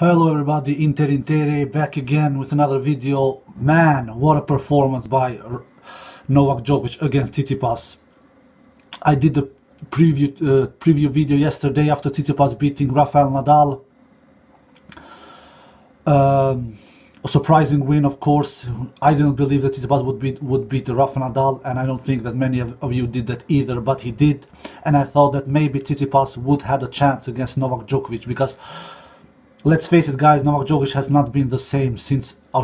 Hello everybody, Inter back again with another video. Man, what a performance by Novak Djokovic against Tsitsipas. I did the preview video yesterday after Tsitsipas beating Rafael Nadal. A surprising win, of course. I didn't believe that Tsitsipas would beat Rafael Nadal, and I don't think that many of you did that either, but he did. And I thought that maybe Tsitsipas would have a chance against Novak Djokovic, because let's face it, guys, Novak Djokovic has not been the same since that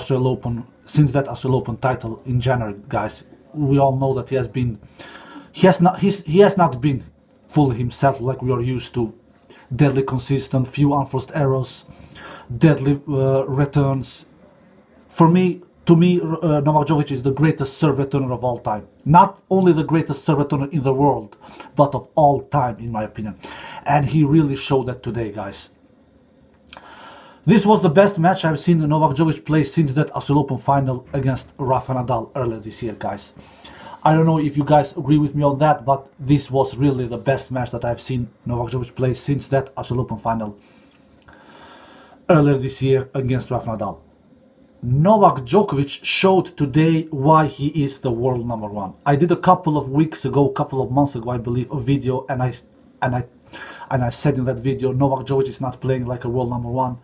Australian Open title in January, guys. We all know that he has not been fully himself like we are used to. Deadly consistent, few unforced errors, deadly returns. To me, Novak Djokovic is the greatest serve returner of all time. Not only the greatest serve returner in the world, but of all time, in my opinion. And he really showed that today, guys. This was the best match I've seen Novak Djokovic play since that Australian Open final against Rafa Nadal earlier this year, guys. I don't know if you guys agree with me on that, but this was really the best match that I've seen Novak Djokovic play since that Australian Open final earlier this year against Rafa Nadal. Novak Djokovic showed today why he is the world number one. I did a couple of months ago, I believe, a video, and I said in that video, Novak Djokovic is not playing like a world number one.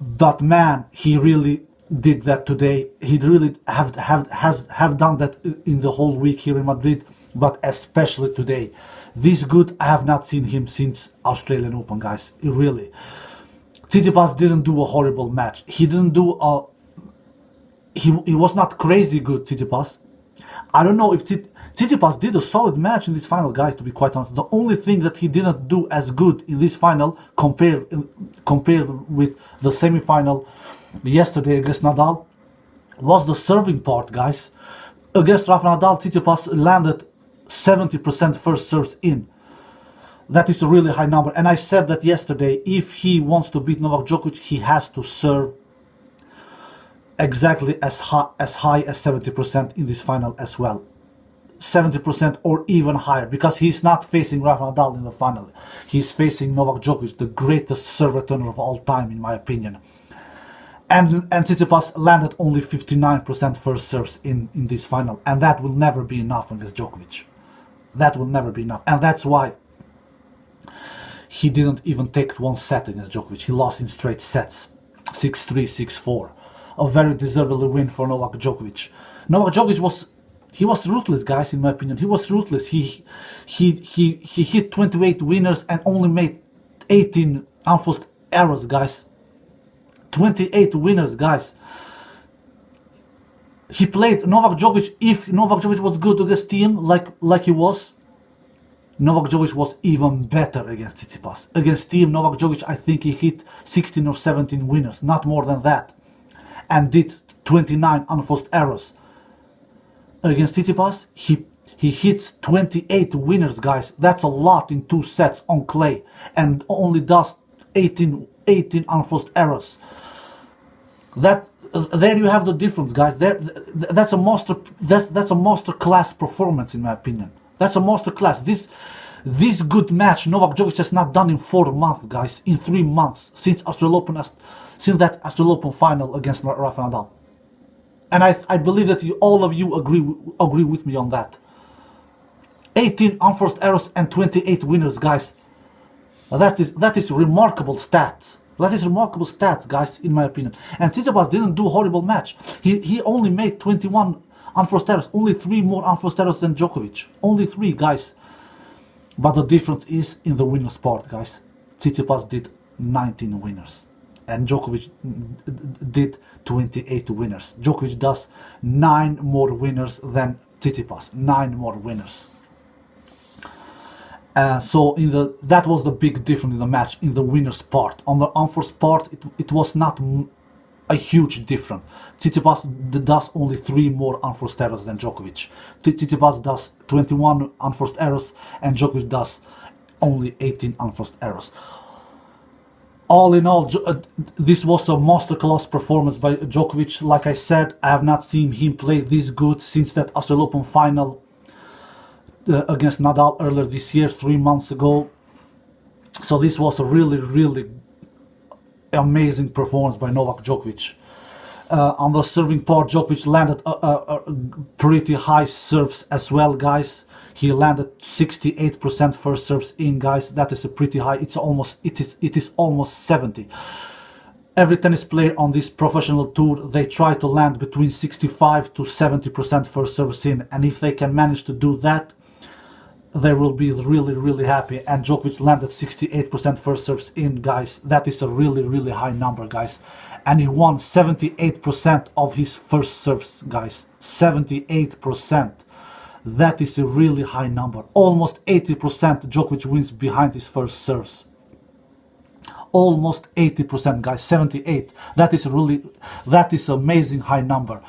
But man, he really did that today. He really have done that in the whole week here in Madrid, but especially today. This good, I have not seen him since Australian Open, guys. Really. Tsitsipas didn't do a horrible match. He didn't do a... He was not crazy good, Tsitsipas. I don't know if Tsitsipas did a solid match in this final, guys, to be quite honest. The only thing that he didn't do as good in this final compared with the semi-final yesterday against Nadal was the serving part, guys. Against Rafa Nadal, Tsitsipas landed 70% first serves in. That is a really high number. And I said that yesterday, if he wants to beat Novak Djokovic, he has to serve exactly as high as 70% in this final as well. 70% or even higher, because he's not facing Rafa Nadal in the final. He's facing Novak Djokovic, the greatest serve returner of all time, in my opinion. And Tsitsipas landed only 59% first serves in this final, and that will never be enough against Djokovic. That will never be enough, and that's why he didn't even take one set against Djokovic. He lost in straight sets, 6-3, 6-4. A very deservedly win for Novak Djokovic. Novak Djokovic was ruthless, guys, in my opinion. He was ruthless. He hit 28 winners and only made 18 unforced errors, guys. 28 winners, guys. He played Novak Djokovic. If Novak Djokovic was good against Thiem like he was, Novak Djokovic was even better against Tsitsipas. Against Thiem, Novak Djokovic, I think he hit 16 or 17 winners, not more than that, and did 29 unforced errors. Against Tsitsipas, he hits 28 winners, guys. That's a lot in 2 sets on clay, and only does 18 unforced errors. There you have the difference, guys. That's a master class performance, in my opinion. That's a master class. This good match Novak Djokovic has not done in 4 months, guys. In 3 months since that Australian Open final against Rafa Nadal. And I believe that all of you agree with me on that. 18 unforced errors and 28 winners, guys. That is remarkable stats. That is remarkable stats, guys, in my opinion. And Tsitsipas didn't do a horrible match. He only made 21 unforced errors. Only 3 more unforced errors than Djokovic. Only 3, guys. But the difference is in the winners part, guys. Tsitsipas did 19 winners. And Djokovic did 28 winners. Djokovic does 9 more winners than Tsitsipas. 9 more winners. So that was the big difference in the match, in the winners part. On the unforced part, it was not a huge difference. Tsitsipas does only 3 more unforced errors than Djokovic. Tsitsipas does 21 unforced errors, and Djokovic does only 18 unforced errors. All in all, this was a masterclass performance by Djokovic. Like I said, I have not seen him play this good since that Australian Open final against Nadal earlier this year, 3 months ago. So this was a really amazing performance by Novak Djokovic. On the serving part, Djokovic landed pretty high serves as well, guys. He landed 68% first serves in, guys. That is a pretty high. It is almost 70. Every tennis player on this professional tour, they try to land between 65 to 70% first serves in, and if they can manage to do that, they will be really, really happy. And Djokovic landed 68% first serves in, guys. That is a really, really high number, guys. And he won 78% of his first serves, guys. 78%. That is a really high number. Almost 80% Djokovic wins behind his first serves. Almost 80%, guys. 78. That is amazing high number.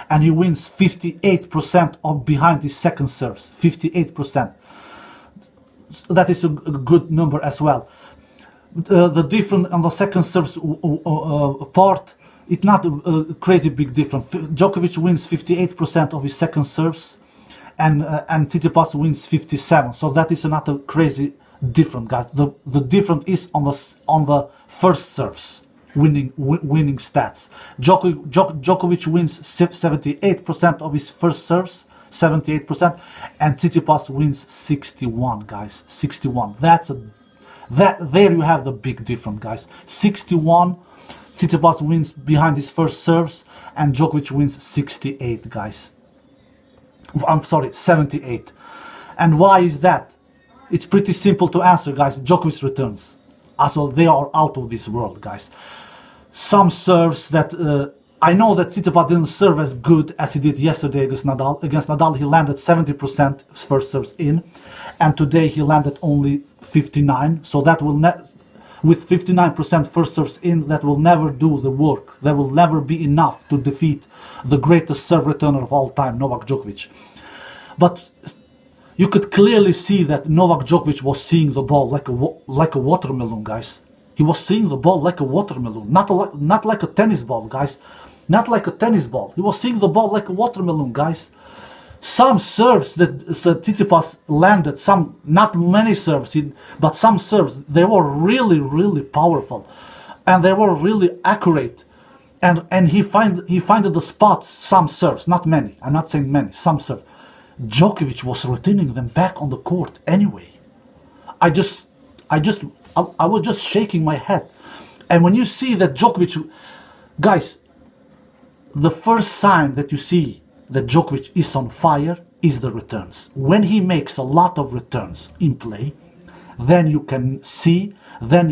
And he wins 58% of behind his second serves. 58%. That is a good number as well. The difference on the second serves part, it's not a crazy big difference. Djokovic wins 58% of his second serves, and Tsitsipas wins 57%. So that is not a crazy difference, guys. The difference is on the first serves winning stats. Djokovic wins 78% of his first serves. 78%, and Tsitsipas wins 61, guys. 61. There you have the big difference, guys. 61. Tsitsipas wins behind his first serves, and Djokovic wins 68, guys. I'm sorry, 78. And why is that? It's pretty simple to answer, guys. Djokovic returns. Also, they are out of this world, guys. Some serves that I know that Tsitsipas didn't serve as good as he did yesterday against Nadal. Against Nadal, he landed 70% first serves in, and today he landed only 59. So that will with 59% first serves in, that will never do the work. That will never be enough to defeat the greatest serve returner of all time, Novak Djokovic. But you could clearly see that Novak Djokovic was seeing the ball like a watermelon, guys. He was seeing the ball like a watermelon, not like a tennis ball, guys. Not like a tennis ball. He was seeing the ball like a watermelon, guys. Some serves that Tsitsipas landed, not many serves, but some serves, they were really, really powerful, and they were really accurate. And he found the spots. Some serves, not many. I'm not saying many. Some serves. Djokovic was returning them back on the court anyway. I was just shaking my head. And when you see that Djokovic, guys, the first sign that you see that Djokovic is on fire is the returns. When he makes a lot of returns in play, then you can see then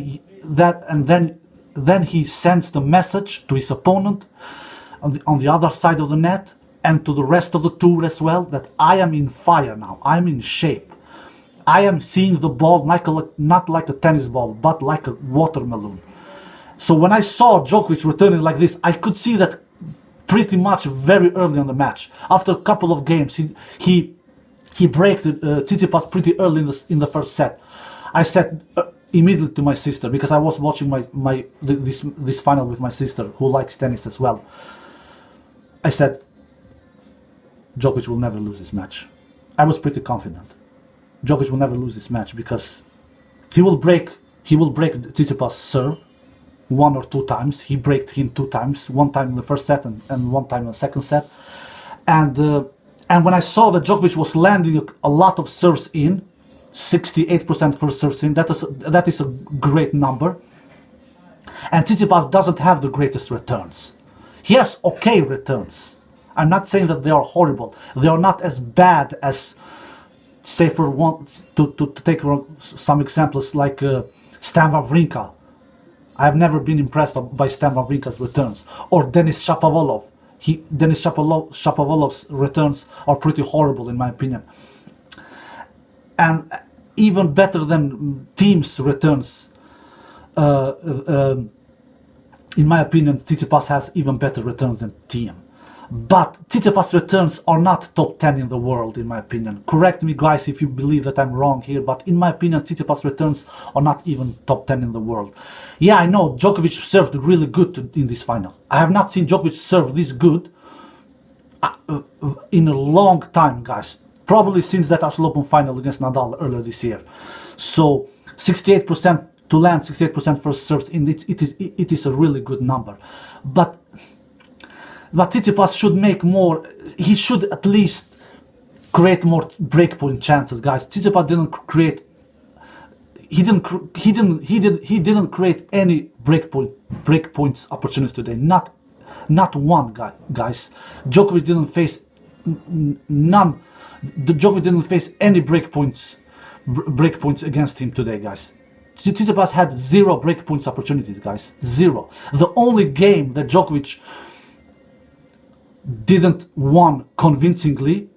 he sends the message to his opponent on the other side of the net and to the rest of the tour as well, that I am in fire now. I'm in shape. I am seeing the ball not like a tennis ball, but like a watermelon. So when I saw Djokovic returning like this, I could see that pretty much very early on the match. After a couple of games, he braked Tsitsipas pretty early in the first set. I said immediately to my sister, because I was watching this final with my sister, who likes tennis as well. I said, Djokovic will never lose this match. I was pretty confident. Djokovic will never lose this match because he will break Tsitsipas' serve 1 or 2 times. He braked him 2 times, 1 time in the first set and 1 time in the second set. And when I saw that Djokovic was landing a lot of serves in, 68% first serves in, that is a great number. And Tsitsipas doesn't have the greatest returns. He has okay returns. I'm not saying that they are horrible. They are not as bad as, say, for one, to take some examples like Stan Wawrinka. I have never been impressed by Stan Wawrinka's returns. Or Denis Shapovalov. Denis Shapovalov's returns are pretty horrible in my opinion. And even better than Thiem's returns, in my opinion, Tsitsipas has even better returns than Thiem. But Tsitsipas' returns are not top 10 in the world, in my opinion. Correct me, guys, if you believe that I'm wrong here, but in my opinion, Tsitsipas' returns are not even top 10 in the world. Yeah, I know, Djokovic served really good in this final. I have not seen Djokovic serve this good in a long time, guys. Probably since that Australian Open final against Nadal earlier this year. So, 68% to land 68% first serves in it is a really good number. But Tsitsipas should make more. He should at least create more breakpoint chances, guys. Tsitsipas didn't create. He didn't create any breakpoints opportunities today. Not one, guys. Djokovic didn't face none. Djokovic didn't face any breakpoints against him today, guys. Tsitsipas had 0 breakpoints opportunities, guys. 0. The only game that Djokovic didn't won convincingly,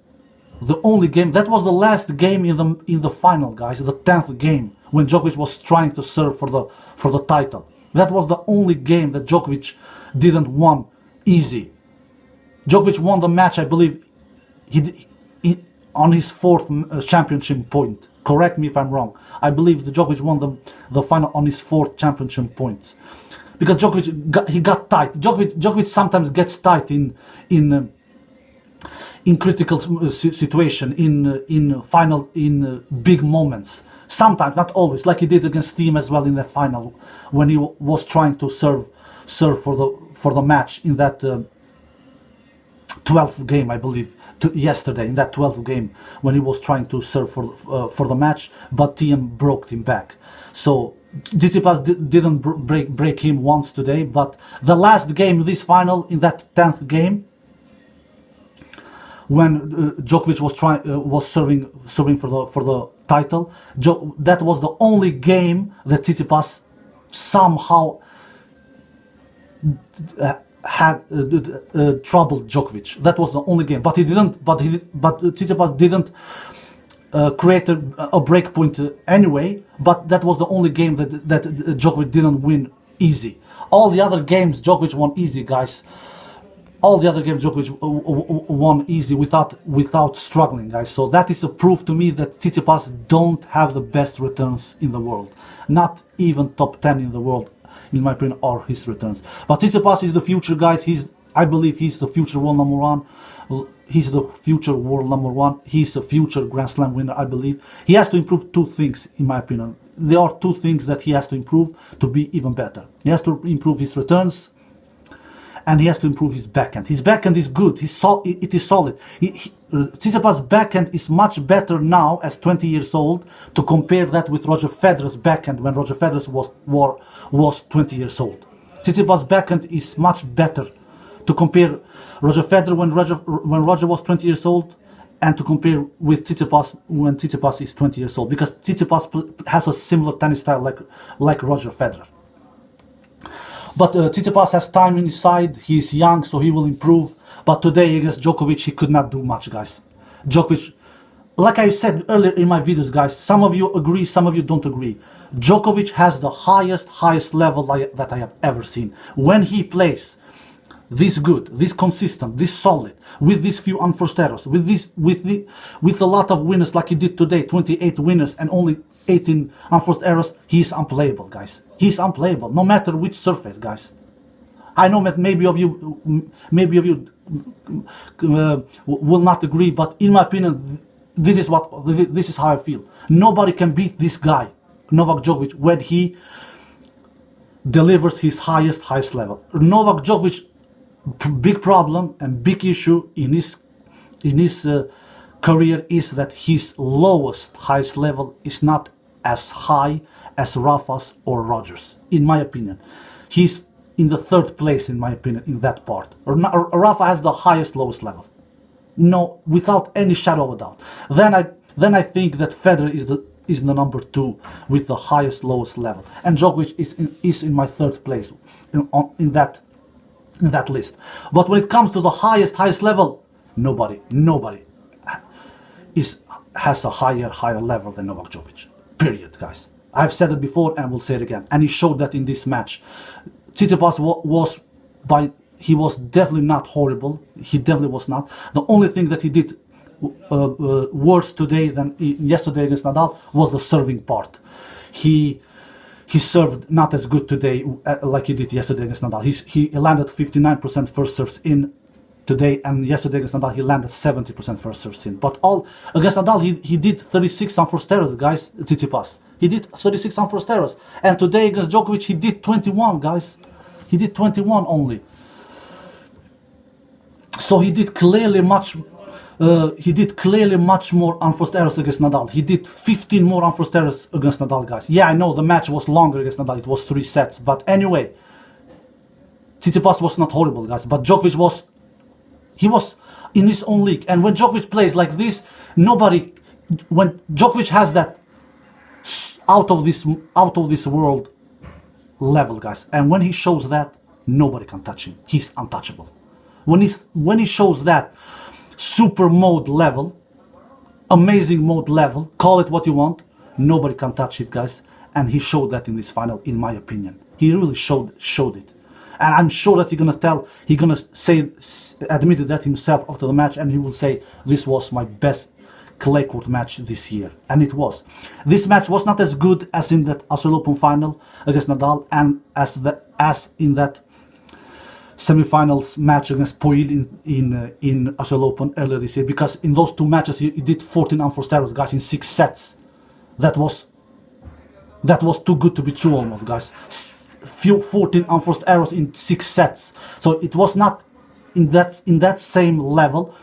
the only game, that was the last game in the final, guys, the 10th game, when Djokovic was trying to serve for the title. That was the only game that Djokovic didn't won easy. Djokovic won the match, I believe, he on his 4th championship point. Correct me if I'm wrong. I believe that Djokovic won the final on his 4th championship points, because Djokovic got tight. Djokovic sometimes gets tight in critical situation, in big moments. Sometimes, not always, like he did against Thiem as well in the final, when he was trying to serve for the match in that 12th game, I believe, yesterday, in that 12th game, when he was trying to serve for the match, but Thiem broke him back. So Tsitsipas didn't break him once today, but the last game, this final, in that 10th game, when Djokovic was serving for the title, that was the only game that Tsitsipas somehow had troubled Djokovic. That was the only game, but Tsitsipas didn't create a break point anyway. But that was the only game that Djokovic didn't win easy. All the other games Djokovic won easy, guys. All the other games Djokovic won easy without struggling, guys. So that is a proof to me that Tsitsipas don't have the best returns in the world. Not even top 10 in the world, in my opinion, are his returns. But Tsitsipas is the future, guys. I believe he's the future world number 1. He's the future world number 1. He's a future Grand Slam winner, I believe. He has to improve 2 things, in my opinion. There are 2 things that he has to improve to be even better. He has to improve his returns, and he has to improve his backhand. His backhand is good. It is solid. Tsitsipas' backhand is much better now, as 20 years old, to compare that with Roger Federer's backhand when Roger Federer was 20 years old. Tsitsipas' backhand is much better to compare Roger Federer when Roger was 20 years old, and to compare with Tsitsipas when Tsitsipas is 20 years old, because Tsitsipas has a similar tennis style like Roger Federer. But Tsitsipas has time on his side. He's young, so he will improve. But today against Djokovic, he could not do much, guys. Djokovic, like I said earlier in my videos, guys, some of you agree, some of you don't agree. Djokovic has the highest level that I have ever seen. When he plays this good, this consistent, this solid, with these few unforced errors, with a lot of winners like he did today, 28 winners and only 18 unforced errors, he's unplayable, guys. He's unplayable, no matter which surface, guys. I know that maybe of you will not agree, but in my opinion, this is how I feel. Nobody can beat this guy, Novak Djokovic, when he delivers his highest level. Novak Djokovic, big problem and big issue in his career is that his highest level is not as high as Rafa's or Rogers, in my opinion. He's in the 3rd place, in my opinion, in that part. Rafa has the lowest level, no, without any shadow of a doubt. Then I think that Federer is the number 2 with the lowest level, and Djokovic is in my 3rd place in that list. But when it comes to the highest level, nobody has a higher level than Novak Djokovic. Period, guys. I've said it before and will say it again, and he showed that in this match. Tsitsipas he was definitely not horrible. He definitely was not. The only thing that he did worse today than yesterday against Nadal was the serving part. He served not as good today like he did yesterday against Nadal. He landed 59% first serves in today, and yesterday against Nadal he landed 70% first serves in. But against Nadal he did 36 unforced errors, guys. Tsitsipas He did 36 unforced errors. And today against Djokovic, he did 21, guys. He did 21 only. So he did clearly much more unforced errors against Nadal. He did 15 more unforced errors against Nadal, guys. Yeah, I know the match was longer against Nadal. It was 3 sets. But anyway, Tsitsipas was not horrible, guys. But Djokovic was in his own league. And when Djokovic plays like this, when Djokovic has that out of this world level, guys, and when he shows that, nobody can touch him. He's untouchable. When he shows that super mode level, amazing mode level, call it what you want, nobody can touch it, guys. And he showed that in this final, in my opinion. He really showed it. And I'm sure that he's gonna admit that himself after the match, and he will say, this was my best clay court match this year. And it was. This match was not as good as in that Australian Open final against Nadal, and as in that semi-finals match against Poil in Australian Open earlier this year, because in those 2 matches he did 14 unforced errors, guys, in 6 sets. That was too good to be true almost, guys. 14 unforced errors in 6 sets. So it was not in that same level.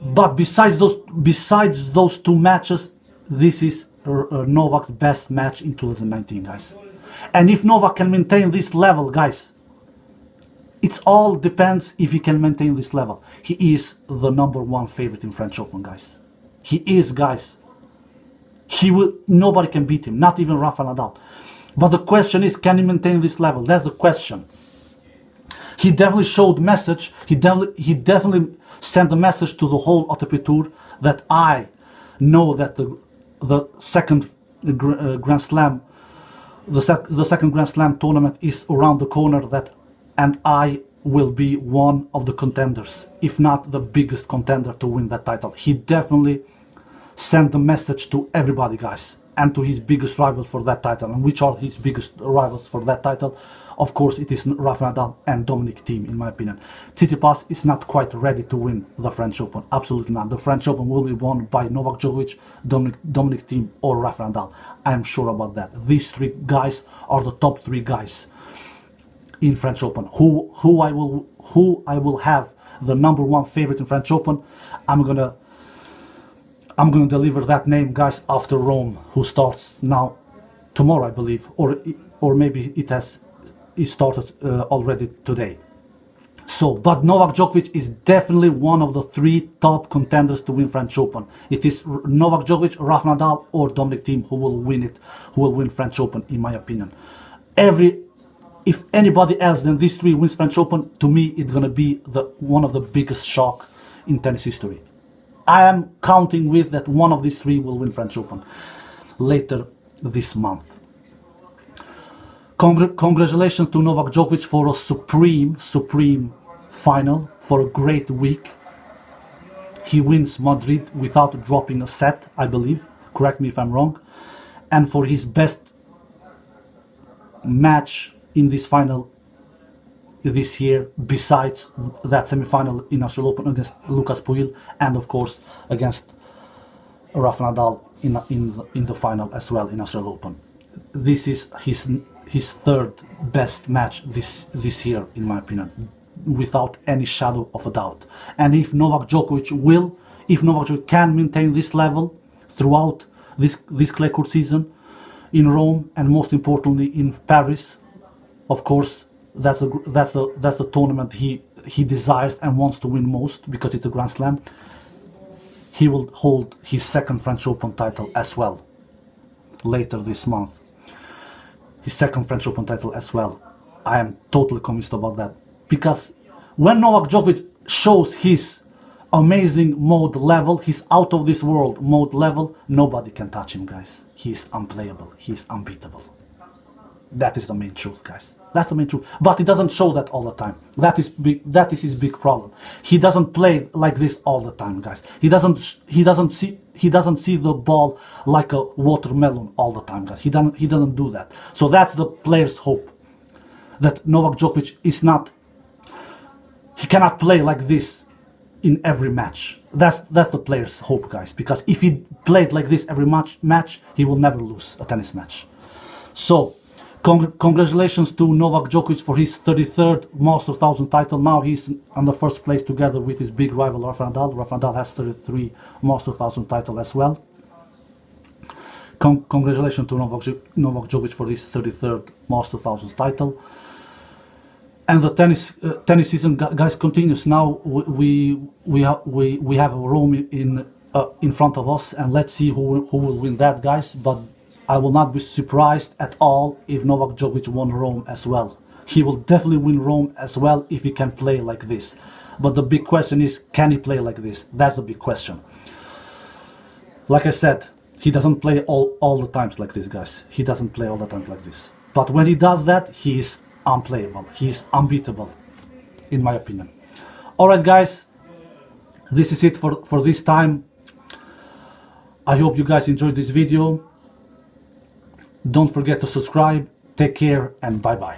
But besides those 2 matches, this is Novak's best match in 2019, guys. And if Novak can maintain this level, guys, it all depends if he can maintain this level. He is the #1 favorite in French Open, guys. He is, guys. Nobody can beat him, not even Rafael Nadal. But the question is, can he maintain this level? That's the question. He definitely showed message. He definitely sent a message to the whole ATP Tour that I know that the second Grand Slam, the second Grand Slam tournament is around the corner. And I will be one of the contenders, if not the biggest contender to win that title. He definitely sent a message to everybody, guys, and to his biggest rivals for that title. And which are his biggest rivals for that title? Of course, it is Rafael Nadal and Dominic Thiem, in my opinion. Tsitsipas is not quite ready to win the French Open. Absolutely not. The French Open will be won by Novak Djokovic, Dominic Thiem, or Rafael Nadal. I am sure about that. These 3 guys are the top 3 guys in French Open. Who I will have the #1 favorite in French Open. I'm gonna deliver that name, guys, after Rome, who starts now tomorrow, I believe, or maybe it started already today. So, but Novak Djokovic is definitely one of the 3 top contenders to win French Open. It is Novak Djokovic, Rafael Nadal, or Dominic Thiem who will win French Open, in my opinion. If anybody else than these 3 wins French Open, to me it's gonna be one of the biggest shock in tennis history. I am counting with that one of these 3 will win French Open later this month. Congratulations to Novak Djokovic for a supreme final, for a great week. He wins Madrid without dropping a set, I believe. Correct me if I'm wrong. And for his best match in this final this year, besides that semi-final in Australian Open against Lucas Pouille, and of course against Rafael Nadal in the final as well in Australian Open. This is his 3rd best match this year, in my opinion, without any shadow of a doubt. And if Novak Djokovic can maintain this level throughout this clay court season in Rome, and most importantly in Paris, of course, that's the tournament he desires and wants to win most, because it's a Grand Slam. He will hold his 2nd French Open title as well later this month. His 2nd French Open title as well. I am totally convinced about that, because when Novak Djokovic shows his amazing mode level, his out of this world mode level, nobody can touch him, guys. He's unplayable. He's unbeatable. That is the main truth, guys. That's the main truth. But he doesn't show that all the time. That is his big problem. He doesn't play like this all the time, guys. He doesn't see the ball like a watermelon all the time, guys. He doesn't do that. So that's the player's hope, that Novak Djokovic he cannot play like this in every match. That's the player's hope, guys, because if he played like this every match, he will never lose a tennis match. So, congratulations to Novak Djokovic for his 33rd Master 1000 title. Now he's on the first place together with his big rival Rafael Nadal. Rafael Nadal has 33 Master 1000 title as well. Congratulations to Novak Djokovic for his 33rd Master 1000 title. And the tennis season, guys, continues. Now we have Rome in front of us, and let's see who will win that, guys. But I will not be surprised at all if Novak Djokovic won Rome as well. He will definitely win Rome as well if he can play like this. But the big question is, can he play like this? That's the big question. Like I said, he doesn't play all the times like this, guys. He doesn't play all the times like this. But when he does that, he is unplayable. He is unbeatable, in my opinion. Alright, guys, this is it for this time. I hope you guys enjoyed this video. Don't forget to subscribe. Take care and bye-bye.